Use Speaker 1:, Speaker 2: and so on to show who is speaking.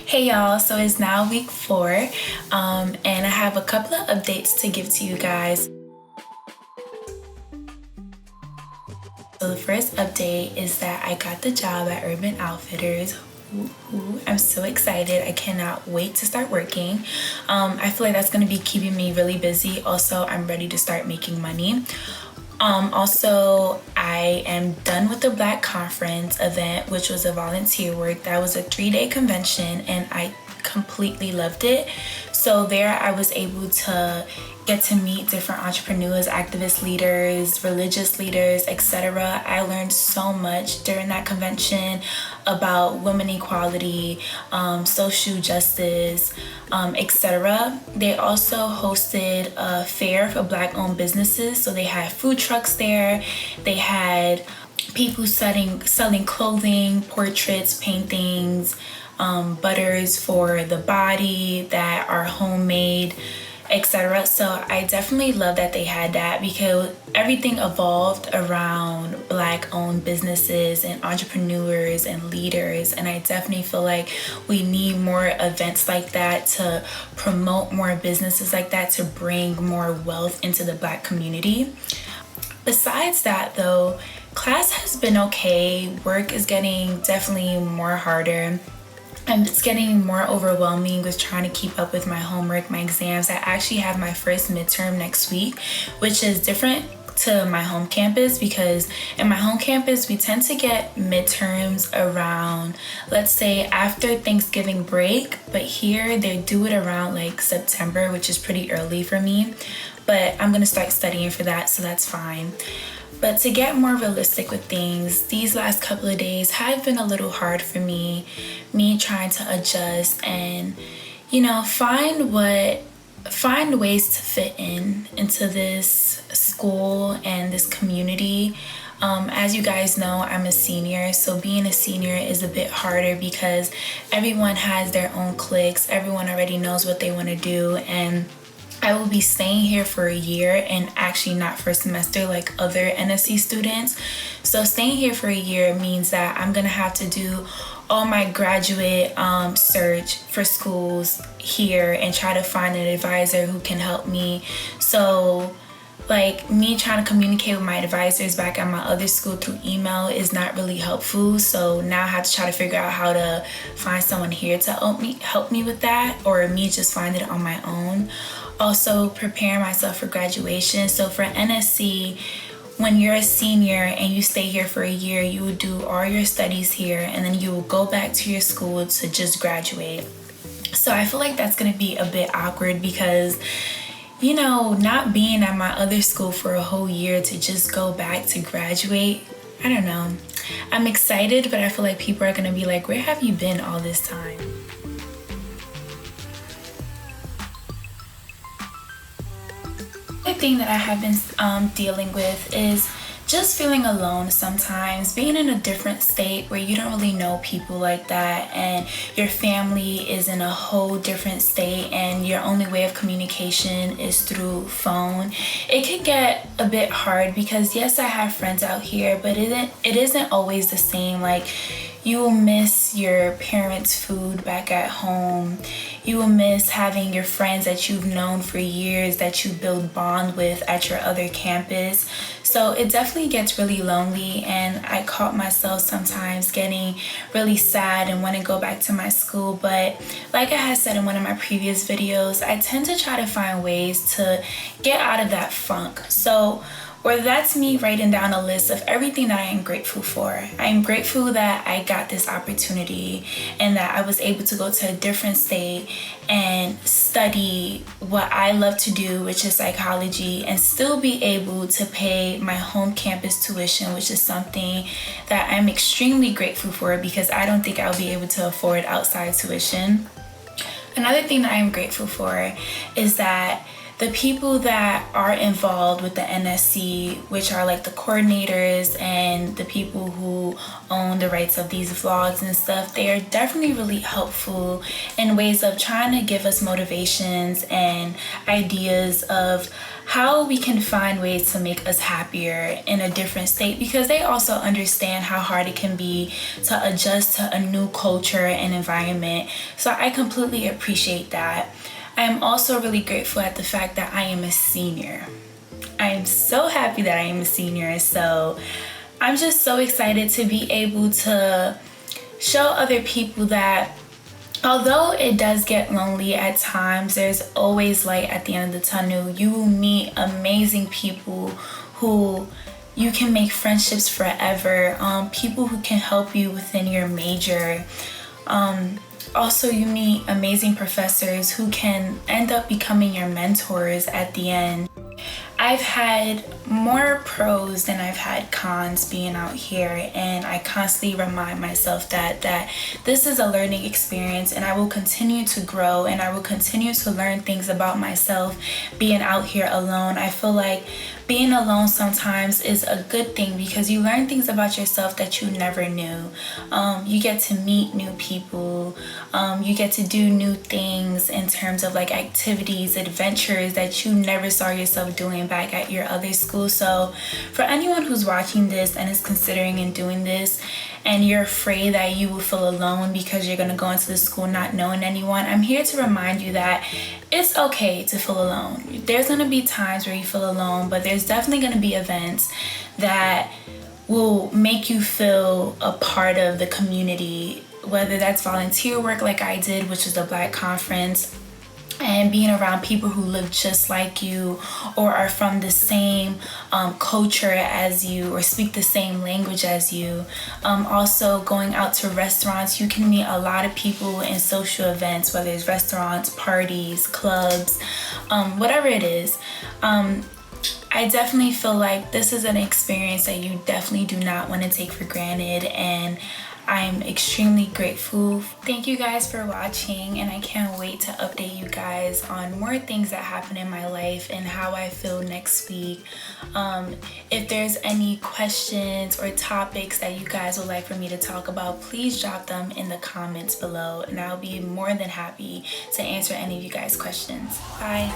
Speaker 1: Hey y'all, so it's now week 4 and I have a couple of updates to give to you guys. So the first update is that I got the job at Urban Outfitters. Ooh, I'm so excited. I cannot wait to start working. I feel like that's going to be keeping me really busy. Also, I'm ready to start making money. Also, I am done with the Black Conference event, which was a volunteer work. That was a 3-day convention and I completely loved it. So there I was able to get to meet different entrepreneurs, activist leaders, religious leaders, etc. I learned so much during that convention about women equality, social justice, etc. They also hosted a fair for Black-owned businesses. So they had food trucks there. They had people selling clothing, portraits, paintings, butters for the body that are homemade, etc. So I definitely love that they had that because everything evolved around Black-owned businesses and entrepreneurs and leaders, and I definitely feel like we need more events like that to promote more businesses like that, to bring more wealth into the Black community. Besides that though, class has been okay. Work is getting definitely more harder. And it's getting more overwhelming with trying to keep up with my homework, my exams. I actually have my first midterm next week, which is different to my home campus because in my home campus, we tend to get midterms around, let's say, after Thanksgiving break. But here they do it around like September, which is pretty early for me. But I'm gonna start studying for that, so that's fine. But to get more realistic with things, these last couple of days have been a little hard for me trying to adjust and, find ways to fit into this school and this community. As you guys know, I'm a senior, so being a senior is a bit harder because everyone has their own cliques. Everyone already knows what they want to do, and I will be staying here for a year and actually not for a semester like other NSE students. So staying here for a year means that I'm gonna have to do all my graduate search for schools here and try to find an advisor who can help me. So like me trying to communicate with my advisors back at my other school through email is not really helpful. So now I have to try to figure out how to find someone here to help me with that, or me just find it on my own. Also preparing myself for graduation. So for NSC, when you're a senior and you stay here for a year, you will do all your studies here and then you will go back to your school to just graduate. So I feel like that's going to be a bit awkward because, not being at my other school for a whole year to just go back to graduate, I don't know. I'm excited, but I feel like people are going to be like, where have you been all this time? The thing that I have been dealing with is just feeling alone sometimes, being in a different state where you don't really know people like that and your family is in a whole different state and your only way of communication is through phone. It can get a bit hard because yes, I have friends out here, but it isn't always the same. Like, you will miss your parents' food back at home. You will miss having your friends that you've known for years that you build bond with at your other campus. So it definitely gets really lonely, and I caught myself sometimes getting really sad and want to go back to my school. But like I had said in one of my previous videos, I tend to try to find ways to get out of that funk. So whether that's me writing down a list of everything that I am grateful for. I am grateful that I got this opportunity and that I was able to go to a different state and study what I love to do, which is psychology, and still be able to pay my home campus tuition, which is something that I'm extremely grateful for because I don't think I'll be able to afford outside tuition. Another thing that I am grateful for is that the people that are involved with the NSE, which are like the coordinators and the people who own the rights of these vlogs and stuff, they are definitely really helpful in ways of trying to give us motivations and ideas of how we can find ways to make us happier in a different state, because they also understand how hard it can be to adjust to a new culture and environment. So I completely appreciate that. I am also really grateful at the fact that I am a senior. I am so happy that I am a senior. So I'm just so excited to be able to show other people that although it does get lonely at times, there's always light at the end of the tunnel. You will meet amazing people who you can make friendships forever, people who can help you within your major. Also, you meet amazing professors who can end up becoming your mentors at the end. I've had more pros than I've had cons being out here, and I constantly remind myself that this is a learning experience, and I will continue to grow and I will continue to learn things about myself being out here alone. I feel like being alone sometimes is a good thing because you learn things about yourself that you never knew. You get to meet new people. You get to do new things in terms of like activities, adventures that you never saw yourself doing back at your other school. So for anyone who's watching this and is considering and doing this, and you're afraid that you will feel alone because you're going to go into the school not knowing anyone, I'm here to remind you that it's okay to feel alone. There's going to be times where you feel alone, but there's definitely going to be events that will make you feel a part of the community, whether that's volunteer work like I did, which was the Black Conference, and being around people who look just like you or are from the same culture as you or speak the same language as you. Also going out to restaurants, you can meet a lot of people in social events, whether it's restaurants, parties, clubs, whatever it is. I definitely feel like this is an experience that you definitely do not want to take for granted, and I'm extremely grateful. Thank you guys for watching, and I can't wait to update you guys on more things that happen in my life and how I feel next week. If there's any questions or topics that you guys would like for me to talk about, please drop them in the comments below, and I'll be more than happy to answer any of you guys' questions. Bye.